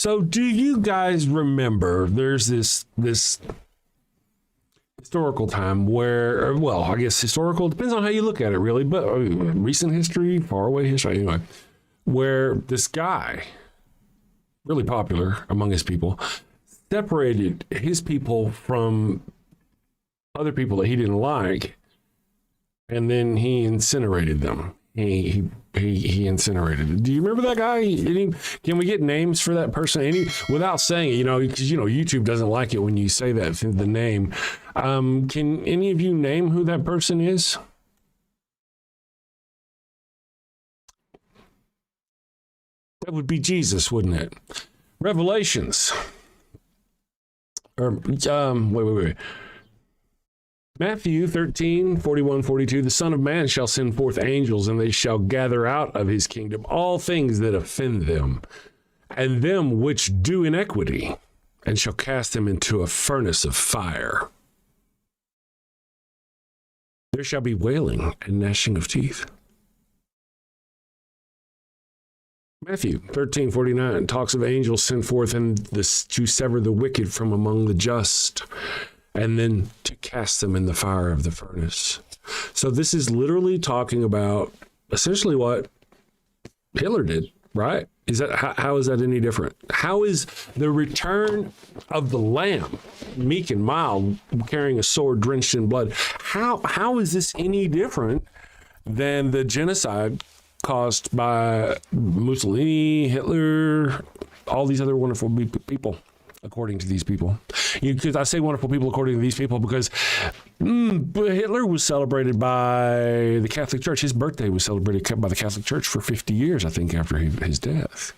So do you guys remember there's this historical time where, well, I guess historical depends on how you look at it, really, but recent history, far away history, anyway, where this guy, really popular among his people, separated his people from other people that he didn't like, and then he incinerated them. He incinerated. Do you remember that guy? Can we get names for that person? Without saying it, because YouTube doesn't like it when you say that the name. Can any of you name who that person is? That would be Jesus, wouldn't it? Revelations. Or wait. Matthew 13, 41, 42, the Son of Man shall send forth angels, and they shall gather out of his kingdom all things that offend them, and them which do iniquity, and shall cast them into a furnace of fire. There shall be wailing and gnashing of teeth. Matthew 13, 49 talks of angels sent forth to sever the wicked from among the just, and then to cast them in the fire of the furnace. So this is literally talking about essentially what Hitler did, right? How is that any different? How is the return of the Lamb, meek and mild, carrying a sword drenched in blood? How is this any different than the genocide caused by Mussolini, Hitler, all these other wonderful people? According to these people, because I say wonderful people according to these people because Hitler was celebrated by the Catholic Church. His birthday was celebrated by the Catholic Church for 50 years, I think, after his death.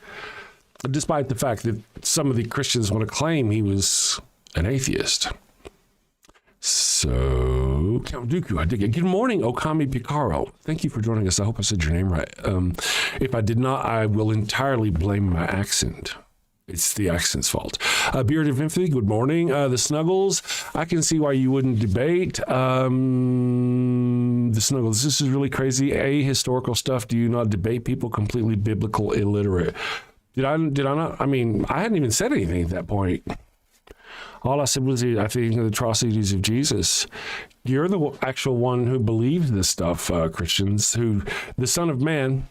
Despite the fact that some of the Christians want to claim he was an atheist. So, Count Dooku, I dig it. Good morning, Okami Picaro. Thank you for joining us. I hope I said your name right. If I did not, I will entirely blame my accent. It's the accent's fault. Beard of Empathy, good morning. The Snuggles, I can see why you wouldn't debate. The Snuggles, this is really crazy. Historical stuff. Do you not debate people completely biblical illiterate? Did I not? I mean, I hadn't even said anything at that point. All I said was, I think, the atrocities of Jesus. You're the actual one who believes this stuff, Christians, who the Son of Man,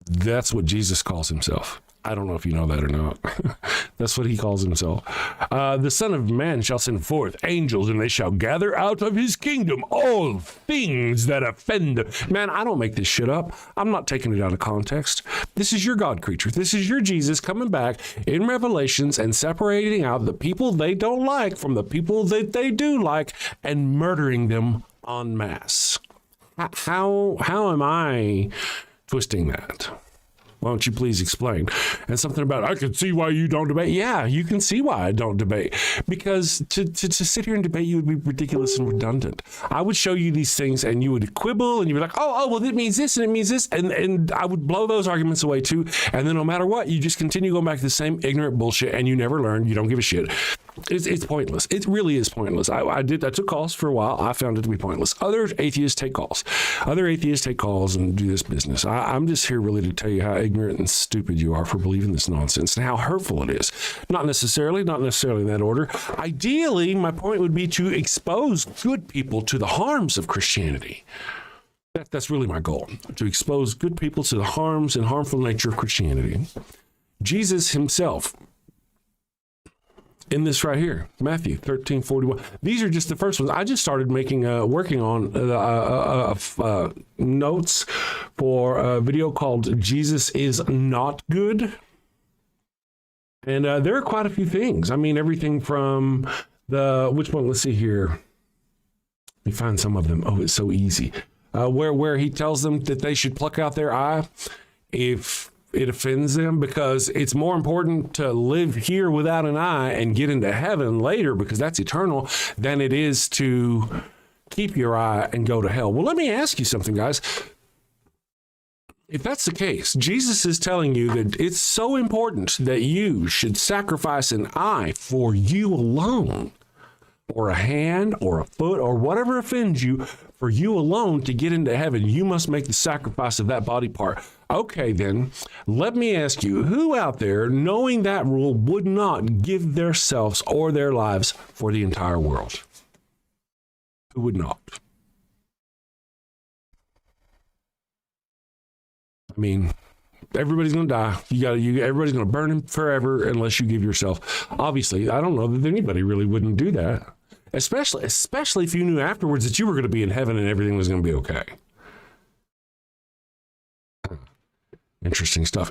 that's what Jesus calls himself. I don't know if you know that or not. That's what he calls himself. The Son of Man shall send forth angels, and they shall gather out of his kingdom all things that offend. Man, I don't make this shit up. I'm not taking it out of context. This is your God creature. This is your Jesus coming back in Revelations and separating out the people they don't like from the people that they do like and murdering them en masse. How am I twisting that? Why don't you please explain? And something about, I can see why you don't debate. Yeah, you can see why I don't debate. Because to sit here and debate you would be ridiculous and redundant. I would show you these things and you would quibble and you'd be like, oh, well, it means this and it means this. And I would blow those arguments away too. And then no matter what, you just continue going back to the same ignorant bullshit and you never learn. You don't give a shit. It's pointless. It really is pointless. I took calls for a while. I found it to be pointless. Other atheists take calls. Other atheists take calls and do this business. I'm just here really to tell you how ignorant and stupid you are for believing this nonsense and how hurtful it is. Not necessarily in that order. Ideally, my point would be to expose good people to the harms of Christianity. That's really my goal, to expose good people to the harms and harmful nature of Christianity. Jesus himself, in this right here, Matthew 13:41. These are just the first ones. I just started working on notes for a video called Jesus is Not Good. And there are quite a few things. I mean, everything from which one? Let's see here. Let me find some of them. Oh, it's so easy. Where he tells them that they should pluck out their eye if it offends them, because it's more important to live here without an eye and get into heaven later, because that's eternal, than it is to keep your eye and go to hell. Well, let me ask you something, guys. If that's the case, Jesus is telling you that it's so important that you should sacrifice an eye for you alone. or a hand or a foot or whatever offends you, for you alone to get into heaven, you must make the sacrifice of that body part. Okay, then, let me ask you, who out there, knowing that rule, would not give their selves or their lives for the entire world? Who would not? I mean, everybody's going to die. Everybody's going to burn forever unless you give yourself. Obviously, I don't know that anybody really wouldn't do that. Especially if you knew afterwards that you were going to be in heaven and everything was going to be okay. Interesting stuff.